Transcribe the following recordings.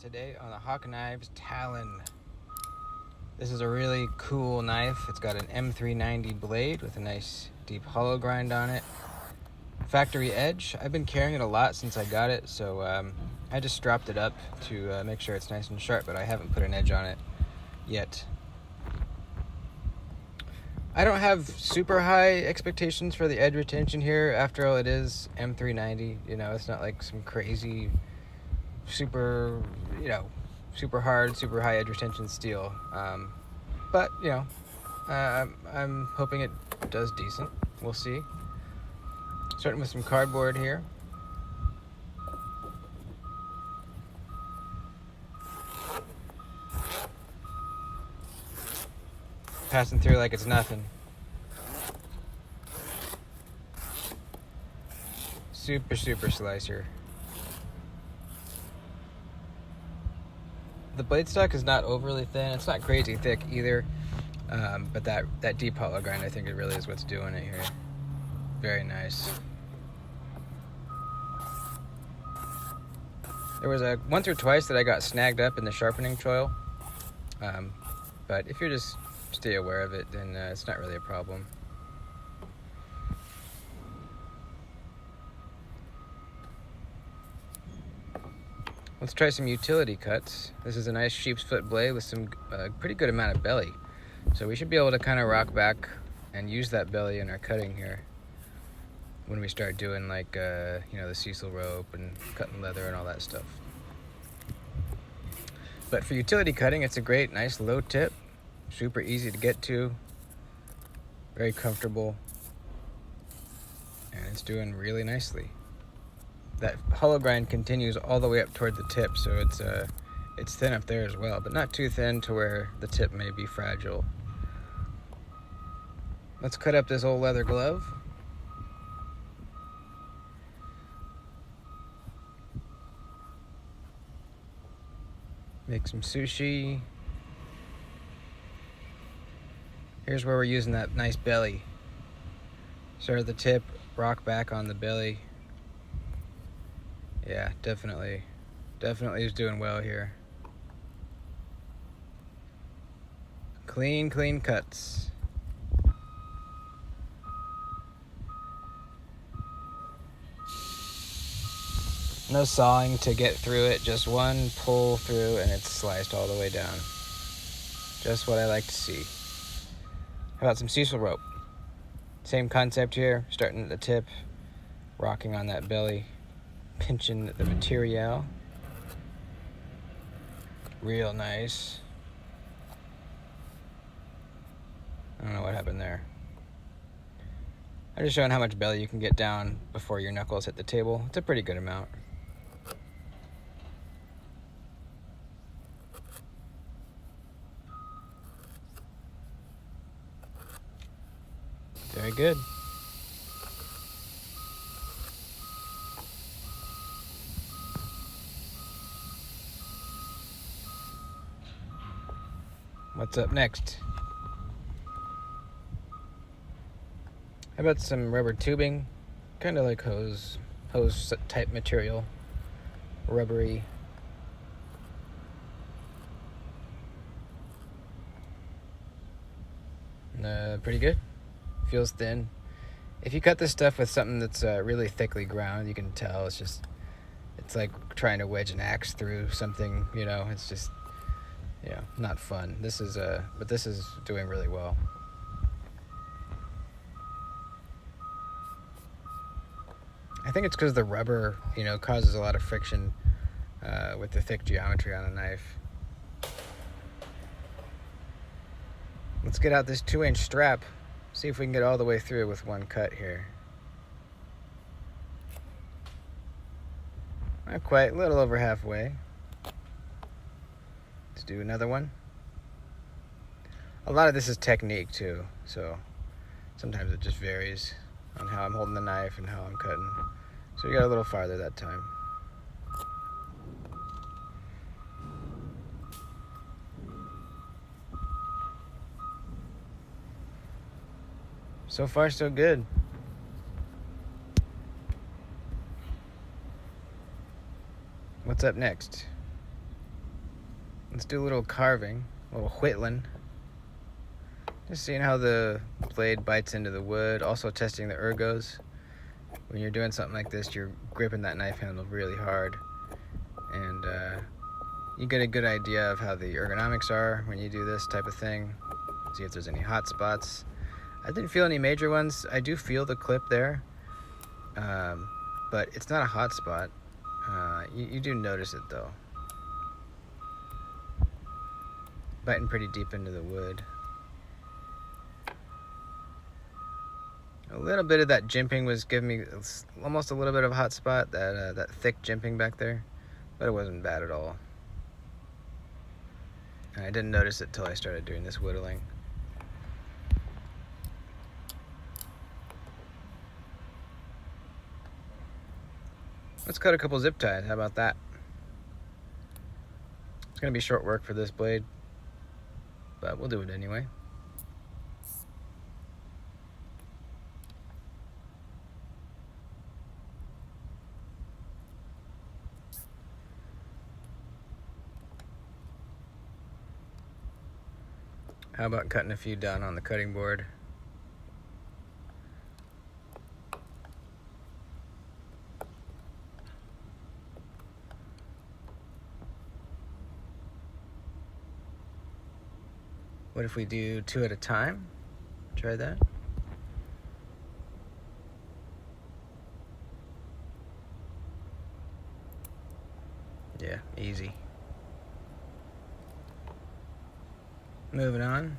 today on the Hawk Knives Talon. This is a really cool knife. It's got an M390 blade with a nice deep hollow grind on it. Factory edge. I've been carrying it a lot since I got it, so I just stropped it up to make sure it's nice and sharp, but I haven't put an edge on it yet. I don't have super high expectations for the edge retention here. After all, it is M390. You know, it's not like some crazy, super hard, super high edge retention steel. But, I'm hoping it does decent. We'll see. Starting with some cardboard here. Passing through like it's nothing. Super slicer. The blade stock is not overly thin. It's not crazy thick either. But that deep hollow grind, I think it really is what's doing it here. Very nice. There was once or twice that I got snagged up in the sharpening choil. But if you just stay aware of it, then it's not really a problem. Let's try some utility cuts. This is a nice sheep's foot blade with some pretty good amount of belly. So we should be able to kind of rock back and use that belly in our cutting here when we start doing like, the Cecil rope and cutting leather and all that stuff. But for utility cutting, it's a great, nice low tip. Super easy to get to. Very comfortable. And it's doing really nicely. That hollow grind continues all the way up toward the tip, so it's thin up there as well, but not too thin to where the tip may be fragile. Let's cut up this old leather glove. Make some sushi. Here's where we're using that nice belly. Start at the tip, rock back on the belly. Yeah, definitely is doing well here. Clean cuts. No sawing to get through it, just one pull through and it's sliced all the way down. Just what I like to see. How about some Cecil rope? Same concept here, starting at the tip, rocking on that belly, pinching the material. Real nice. I don't know what happened there. I'm just showing how much belly you can get down before your knuckles hit the table. It's a pretty good amount. Very good. What's up next? How about some rubber tubing? Kind of like hose type material. Rubbery. Pretty good. Feels thin. If you cut this stuff with something that's really thickly ground, you can tell it's like trying to wedge an axe through something, it's just, not fun. But this is doing really well. I think it's because the rubber, causes a lot of friction with the thick geometry on a knife. Let's get out this 2-inch strap. See if we can get all the way through with one cut here. Not quite, a little over halfway. Let's do another one. A lot of this is technique too, so sometimes it just varies on how I'm holding the knife and how I'm cutting. So we got a little farther that time. So far, so good. What's up next? Let's do a little carving, a little whittling. Just seeing how the blade bites into the wood. Also testing the ergos. When you're doing something like this, you're gripping that knife handle really hard. And you get a good idea of how the ergonomics are when you do this type of thing. See if there's any hot spots. I didn't feel any major ones. I do feel the clip there. But it's not a hot spot. You do notice it though. Biting pretty deep into the wood. A little bit of that jimping was giving me almost a little bit of a hot spot, that thick jimping back there, but it wasn't bad at all. And I didn't notice it till I started doing this whittling. Let's cut a couple zip ties, how about that? It's gonna be short work for this blade, but we'll do it anyway. How about cutting a few down on the cutting board? What if we do 2 at a time? Try that. Yeah, easy. Moving on.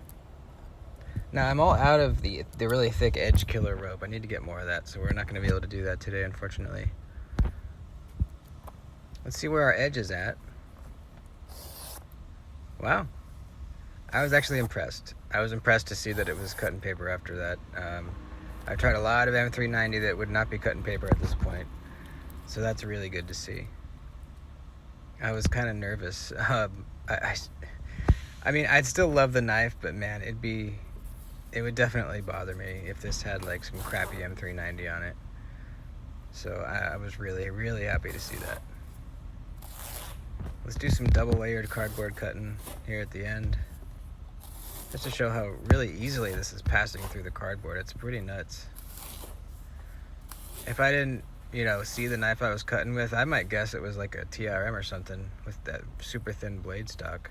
Now I'm all out of the really thick edge killer rope. I need to get more of that, so we're not going to be able to do that today, unfortunately. Let's see where our edge is at. Wow. I was actually impressed. I was impressed to see that it was cut and paper after that. I've tried a lot of M390 that would not be cut and paper at this point, so that's really good to see. I was kind of nervous. I mean, I'd still love the knife, but man, it would definitely bother me if this had like some crappy M390 on it. So I was really, really happy to see that. Let's do some double layered cardboard cutting here at the end. Just to show how really easily this is passing through the cardboard. It's pretty nuts. If I didn't, see the knife I was cutting with, I might guess it was like a TRM or something with that super thin blade stock.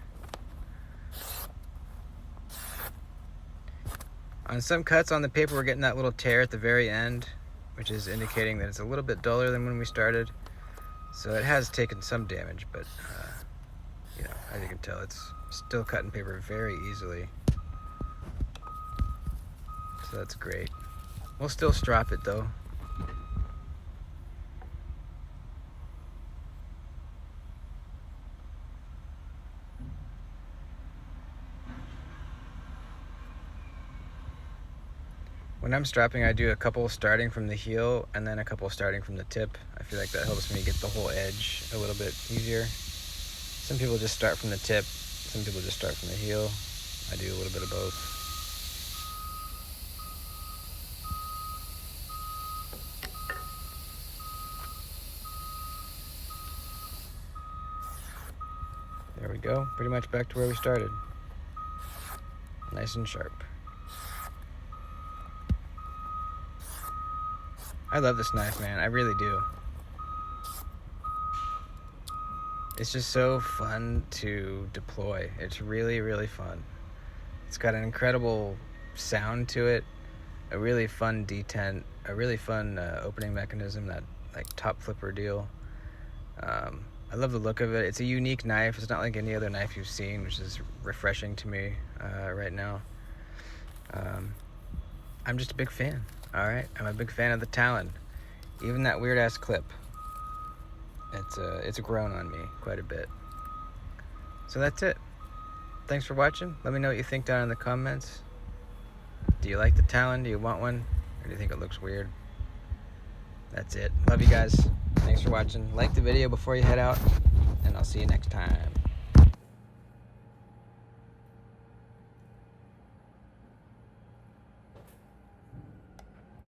On some cuts on the paper, we're getting that little tear at the very end, which is indicating that it's a little bit duller than when we started. So it has taken some damage, but as you can tell, it's still cutting paper very easily. So that's great. We'll still strop it though. When I'm strapping, I do a couple starting from the heel and then a couple starting from the tip. I feel like that helps me get the whole edge a little bit easier. Some people just start from the tip, some people just start from the heel. I do a little bit of both. There we go, pretty much back to where we started. Nice and sharp. I love this knife, man. I really do. It's just so fun to deploy. It's really, really fun. It's got an incredible sound to it, a really fun detent, a really fun opening mechanism, that like top flipper deal. I love the look of it. It's a unique knife. It's not like any other knife you've seen, which is refreshing to me right now. I'm just a big fan. All right, I'm a big fan of the Talon. Even that weird ass clip. It's grown on me quite a bit. So that's it. Thanks for watching. Let me know what you think down in the comments. Do you like the Talon? Do you want one? Or do you think it looks weird? That's it. Love you guys. Thanks for watching. Like the video before you head out, and I'll see you next time.